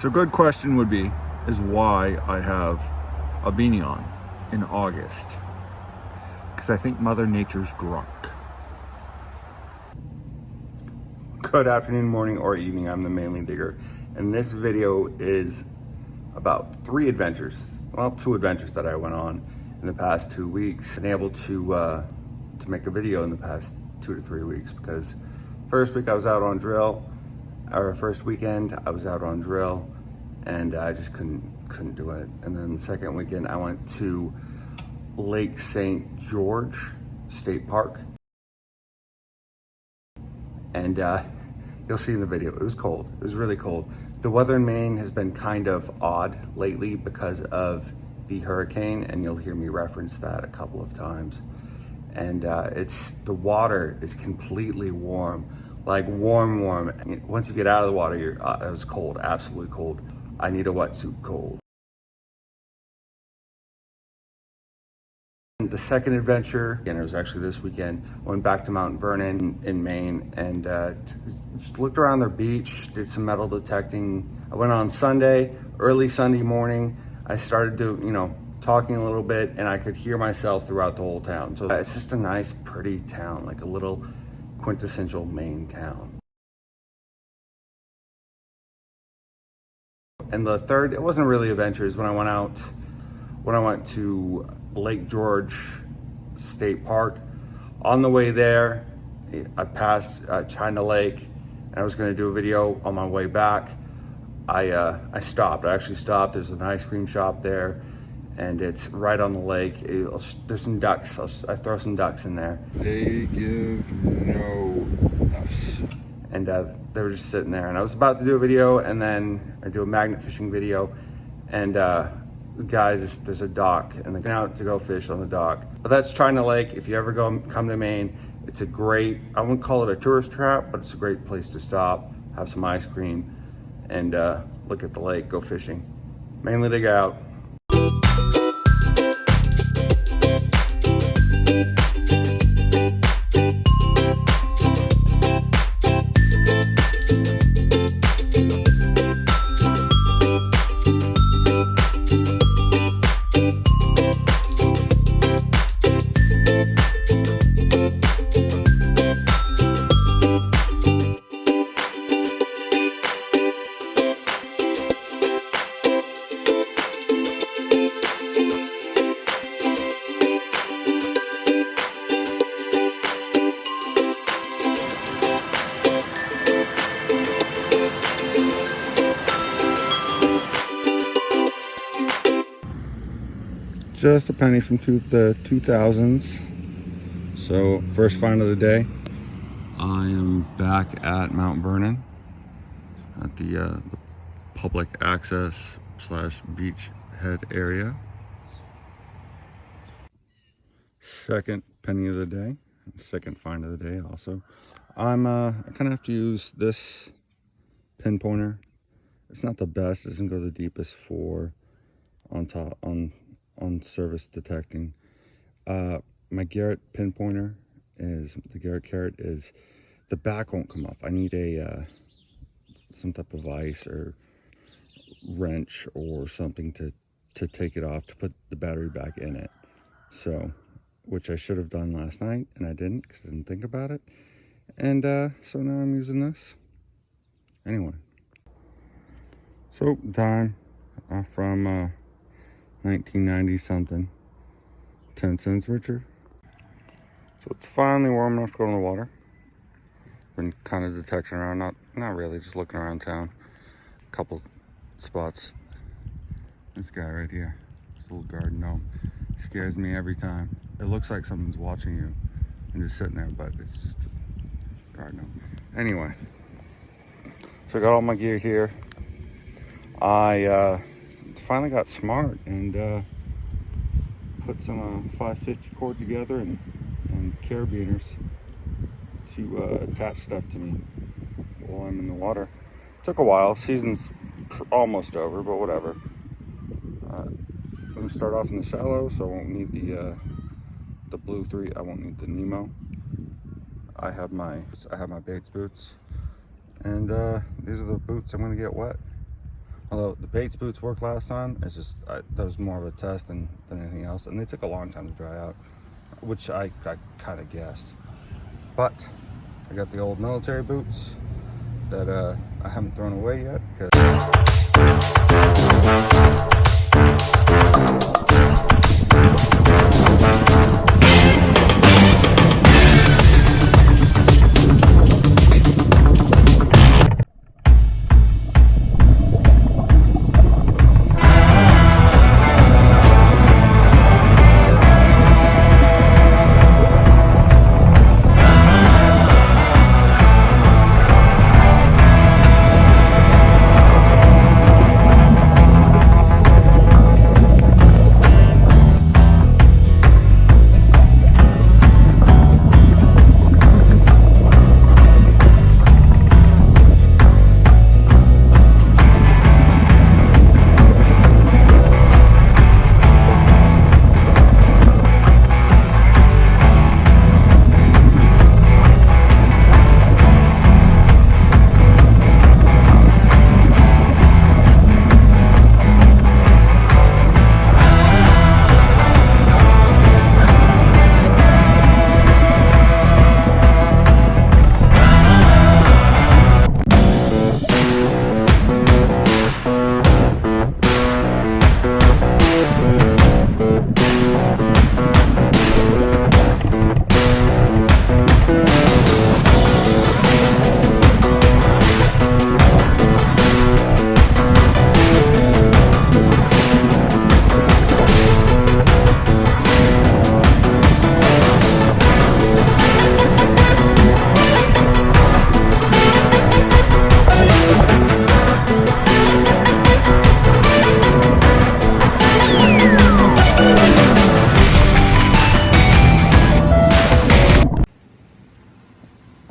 So a good question would be, is why I have a beanie on in August. Because I think Mother Nature's drunk. Good afternoon, morning, or evening. I'm the Mainly Digger. And this video is about 3 adventures. Well, 2 adventures that I went on in the past 2 weeks. Been able to make a video in the past 2 to 3 weeks because first week I was out on drill. Our first weekend I was out on drill and I just couldn't do it. And then the second weekend I went to Lake St. Gorge State Park. And you'll see in the video, it was cold. It was really cold. The weather in Maine has been kind of odd lately because of the hurricane, and you'll hear me reference that a couple of times. And the water is completely warm, like warm. Once you get out of the water, it was cold, absolutely cold. I need a wetsuit cold. The second adventure, and it was actually this weekend, went back to Mount Vernon in Maine and just looked around their beach, did some metal detecting. I went on Sunday, early Sunday morning. I started to, talking a little bit, and I could hear myself throughout the whole town. So it's just a nice, pretty town, like a little quintessential Maine town. And the third, it wasn't really adventures when I went to Lake Gorge State Park. On the way there, I passed China Lake, and I was going to do a video on my way back. I stopped. I actually stopped. There's an ice cream shop there, and it's right on the lake. There's some ducks. I throw some ducks in there. They give no F's. And they were just sitting there, and I was about to do a video, and then I do a magnet fishing video, and guys, there's a dock, and they go out to go fish on the dock. But that's China Lake. If you ever come to Maine, it's a great, I wouldn't call it a tourist trap, but it's a great place to stop, have some ice cream, and look at the lake, go fishing. Mainly Dig out. Just a penny from the 2000s. So first find of the day. I am back at Mount Vernon at the public access / beach head area. Second penny of the day, second find of the day also. I kind of have to use this pinpointer. It's not the best, it doesn't go the deepest for on surface detecting. My Garrett pinpointer the Garrett Carrot is, the back won't come off. I need some type of vise or wrench or something to take it off, to put the battery back in it. So, which I should have done last night, and I didn't because I didn't think about it. And so now I'm using this. Anyway, so time from 1990 something, 10 cents richer. So it's finally warm enough to go in the water. Been kind of detecting around, not really, just looking around town. A couple spots. This guy right here, this little garden gnome, scares me every time. It looks like something's watching you and just sitting there, but it's just a garden gnome. Anyway, so I got all my gear here. I finally got smart and put some 550 cord together and carabiners to attach stuff to me while I'm in the water. Took a while. Season's almost over, but whatever. I'm gonna start off in the shallow, so I won't need the BLU3. I won't need the Nemo. I have my Bates boots, and these are the boots I'm gonna get wet. Although the Bates boots worked last time, it's just that was more of a test than anything else, and they took a long time to dry out, which I kind of guessed. But I got the old military boots that I haven't thrown away yet because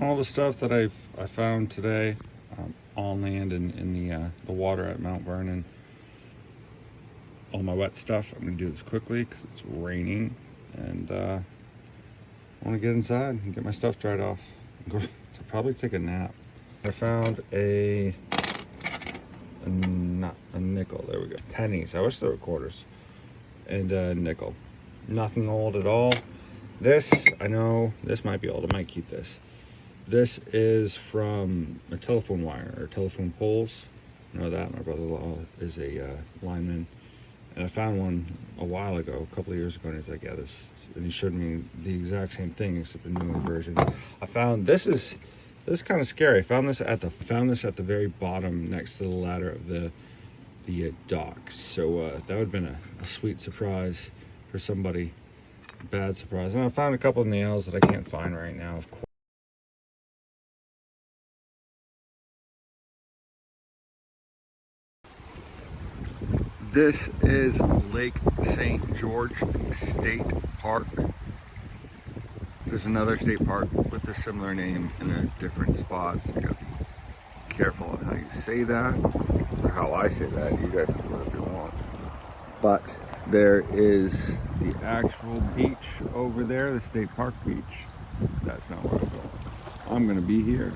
all the stuff that I found today on land in the water at Mount Vernon. All my wet stuff. I'm gonna do this quickly because it's raining, and I want to get inside and get my stuff dried off. Go to probably take a nap. I found a nickel. There we go. Pennies. I wish they were quarters. And a nickel. Nothing old at all. This, I know this might be old. I might keep this. This is from a telephone wire or telephone poles. I know that. My brother-in-law is a lineman. And I found one a while ago, a couple of years ago, and he's like, yeah, this, and he showed me the exact same thing except a newer version. I found this is kind of scary. I found this at the very bottom next to the ladder of the dock. So that would have been a sweet surprise for somebody. Bad surprise. And I found a couple of nails that I can't find right now, of course. This is Lake St. George State Park. There's another state park with a similar name in a different spot, so you gotta be careful on how you say that, or how I say that. You guys can do whatever you want. But there is the actual beach over there, the state park beach. That's not where I'm going. I'm gonna be here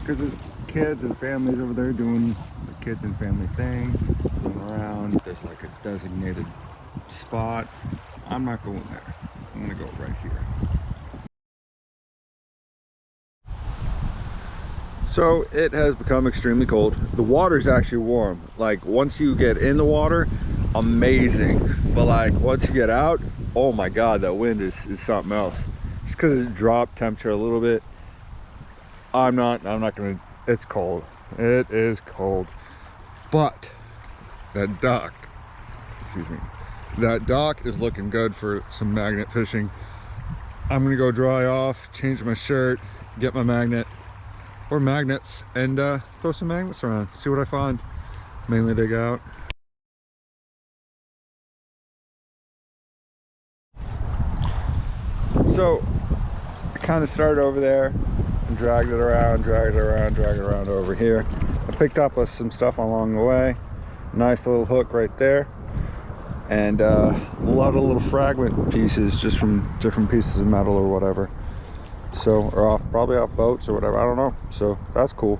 because there's kids and families over there doing the kids and family thing, going around. There's like a designated spot. I'm not going there. I'm gonna go right here. So it has become extremely cold. The water's actually warm. Like once you get in the water, amazing. But like once you get out, oh my God, that wind is something else. Just because it dropped temperature a little bit. I'm not gonna, it's cold. It is cold. But that dock, excuse me, that dock is looking good for some magnet fishing. I'm gonna go dry off, change my shirt, get my magnet or magnets, and throw some magnets around, see what I find. Mainly dig out. So I kind of started over there and dragged it around over here. I picked up some stuff along the way. Nice little hook right there, and a lot of little fragment pieces just from different pieces of metal or whatever. So, or probably off boats or whatever, I don't know. So that's cool.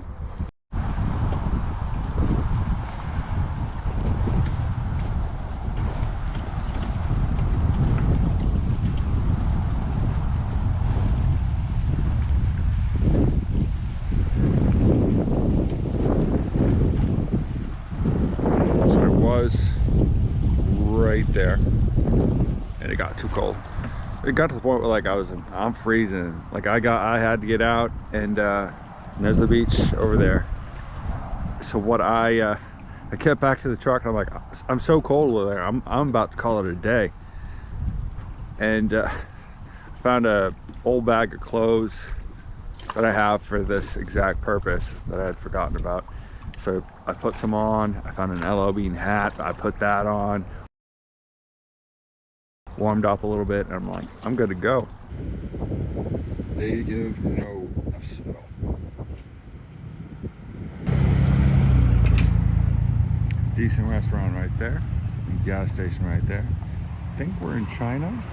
too cold. It got to the point where like I'm freezing. Like I had to get out, and there's the beach over there. So what I kept back to the truck, and I'm like, I'm so cold over there. I'm about to call it a day. And found a old bag of clothes that I have for this exact purpose that I had forgotten about. So I put some on. I found an LL Bean hat. I put that on. Warmed up a little bit, and I'm like, I'm good to go. They give no F's at all. Decent restaurant right there. Gas station right there. I think we're in China.